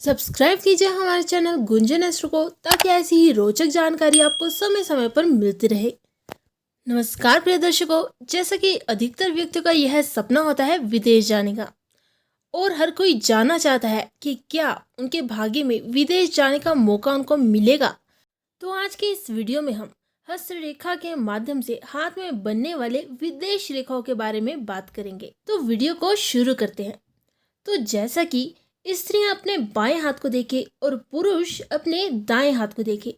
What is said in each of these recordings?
Subscribe कीजिए हमारे channel Gunjan astro को ताकि ऐसी ही रोचक जानकारी आपको समय समय पर मिलती रहे। नमस्कार प्रिय दर्शकों, जैसा कि अधिकतर व्यक्तियों का यह सपना होता है विदेश जाने का, और हर कोई जानना चाहता है कि क्या उनके भाग्य में विदेश जाने का मौका उनको मिलेगा। तो आज के इस वीडियो में हम हस्तरेखा के माध्यम से हाथ में बनने वाले विदेश रेखाओं के बारे में बात करेंगे। तो वीडियो को शुरू करते हैं। तो जैसा कि स्त्रियां अपने बाएं हाथ को देखे और पुरुष अपने दाएं हाथ को देखे,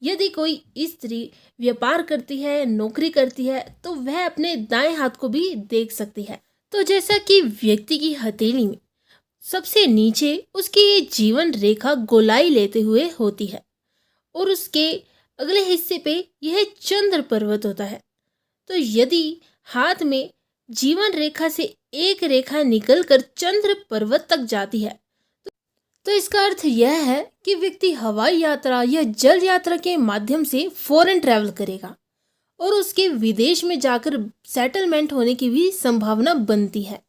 यदि कोई स्त्री व्यापार करती है, नौकरी करती है, तो वह अपने दाएं हाथ को भी देख सकती है। तो जैसा कि व्यक्ति की हथेली में सबसे नीचे उसकी ये जीवन रेखा गोलाई लेते हुए होती है और उसके अगले हिस्से पे यह चंद्र पर्वत होता है। तो यदि हाथ में जीवन रेखा से एक रेखा निकलकर चंद्र पर्वत तक जाती है, तो इसका अर्थ यह है कि व्यक्ति हवाई यात्रा या जल यात्रा के माध्यम से फॉरेन ट्रैवल करेगा और उसके विदेश में जाकर सेटलमेंट होने की भी संभावना बनती है।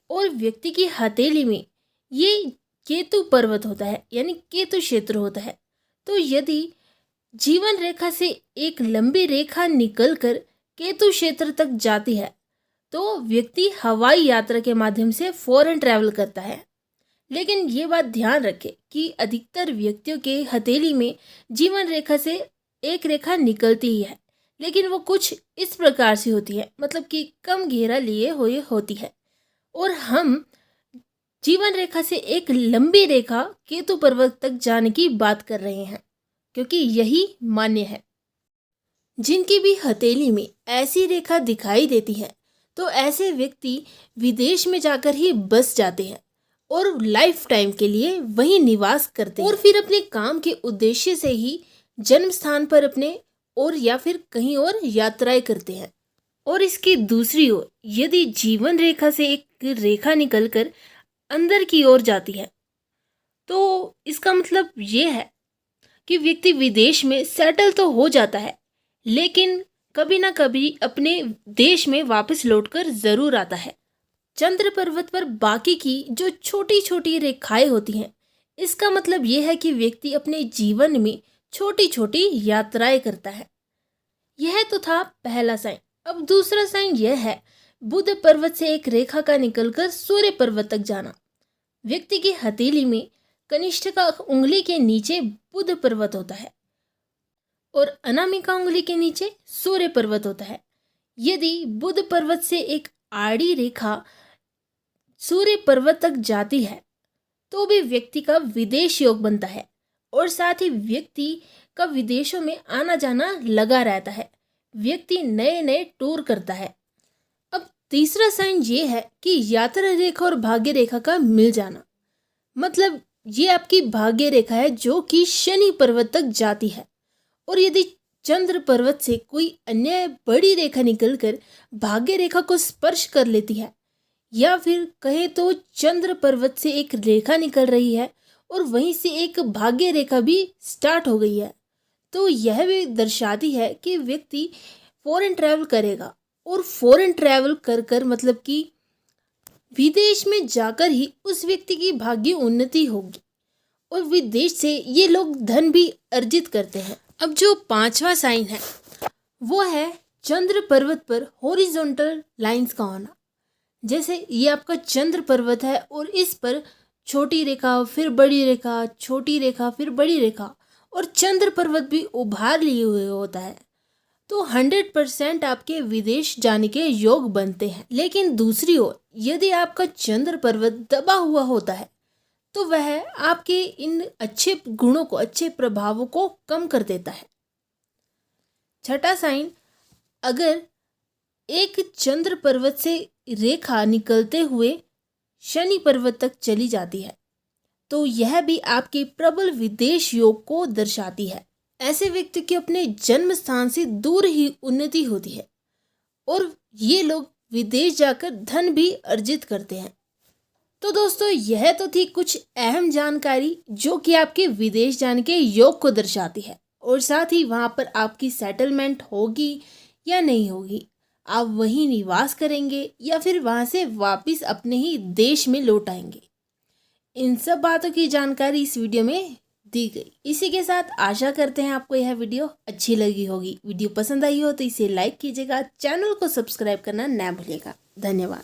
और व्यक्ति की हथेली में ये केतु पर्वत होता है, यानी केतु क्षेत्र होता है। तो यदि जीवन रेखा से एक लंबी रेखा निकलकर केतु क्षेत्र तक जाती है, तो व्यक्ति हवाई यात्रा के माध्यम से फॉरेन ट्रैवल करता है। लेकिन ये बात ध्यान रखें कि अधिकतर व्यक्तियों के हथेली में जीवन रेखा से एक रेखा निकलती ही है, लेकिन वो कुछ इस प्रकार से होती है, मतलब कि कम घेरा लिए हुए होती है। और हम जीवन रेखा से एक लंबी रेखा केतु पर्वत तक जाने की बात कर रहे हैं, क्योंकि यही मान्य है। जिनकी भी हथेली में ऐसी रेखा दिखाई देती है, तो ऐसे व्यक्ति विदेश में जाकर ही बस जाते हैं और लाइफ टाइम के लिए वहीं निवास करते हैं और फिर अपने काम के उद्देश्य से ही जन्म स्थान पर अपने और या फिर कहीं और यात्राएं करते हैं। और इसकी दूसरी ओर यदि जीवन रेखा से एक रेखा निकलकर अंदर की ओर जाती है, तो इसका मतलब ये है कि व्यक्ति विदेश में सेटल तो हो जाता है, लेकिन कभी ना कभी अपने देश में वापस लौटकर जरूर आता है। चंद्र पर्वत पर बाकी की जो छोटी छोटी रेखाएं होती हैं, इसका मतलब यह है कि व्यक्ति अपने जीवन में छोटी छोटी यात्राएं करता है। यह तो था पहला साइन। अब दूसरा साइन यह है बुध पर्वत से एक रेखा का निकलकर सूर्य पर्वत तक जाना। व्यक्ति की हथेली में कनिष्ठिका उंगली के नीचे बुध पर्वत होता है और अनामिका उंगली के नीचे सूर्य पर्वत होता है। यदि बुध पर्वत से एक आड़ी रेखा सूर्य पर्वत तक जाती है, तो भी व्यक्ति का विदेश योग बनता है और साथ ही व्यक्ति का विदेशों में आना जाना लगा रहता है। व्यक्ति नए नए टूर करता है। अब तीसरा साइन ये है कि यात्रा रेखा और भाग्य रेखा का मिल जाना, मतलब ये आपकी भाग्य रेखा है जो कि शनि पर्वत तक जाती है। और यदि चंद्र पर्वत से कोई अन्य बड़ी रेखा निकलकर भाग्य रेखा को स्पर्श कर लेती है, या फिर कहे तो चंद्र पर्वत से एक रेखा निकल रही है और वहीं से एक भाग्य रेखा भी स्टार्ट हो गई है, तो यह भी दर्शाती है कि व्यक्ति फॉरेन ट्रैवल करेगा। और फॉरेन ट्रैवल कर कर मतलब कि विदेश में जाकर ही उस व्यक्ति की भाग्य उन्नति होगी और विदेश से ये लोग धन भी अर्जित करते हैं। अब जो पांचवा साइन है वो है चंद्र पर्वत पर हॉरिजॉन्टल लाइंस का होना। जैसे ये आपका चंद्र पर्वत है और इस पर छोटी रेखा, फिर बड़ी रेखा, छोटी रेखा, फिर बड़ी रेखा, और चंद्र पर्वत भी उभार लिए हुए होता है, तो 100% आपके विदेश जाने के योग बनते हैं। लेकिन दूसरी ओर यदि आपका चंद्र पर्वत दबा हुआ होता है, तो वह आपके इन अच्छे गुणों को, अच्छे प्रभावों को कम कर देता है। छठा साइन, अगर एक चंद्र पर्वत से रेखा निकलते हुए शनि पर्वत तक चली जाती है, तो यह भी आपके प्रबल विदेश योग को दर्शाती है। ऐसे व्यक्ति की अपने जन्म स्थान से दूर ही उन्नति होती है और ये लोग विदेश जाकर धन भी अर्जित करते हैं। तो दोस्तों, यह तो थी कुछ अहम जानकारी जो कि आपके विदेश जाने के योग को दर्शाती है और साथ ही वहां पर आपकी सेटलमेंट होगी या नहीं होगी, आप वहीं निवास करेंगे या फिर वहां से वापस अपने ही देश में लौट आएंगे। इन सब बातों की जानकारी इस वीडियो में दी गई। इसी के साथ आशा करते हैं आपको यह वीडियो अच्छी लगी होगी। वीडियो पसंद आई हो तो इसे लाइक कीजिएगा, चैनल को सब्सक्राइब करना ना भूलिएगा। धन्यवाद।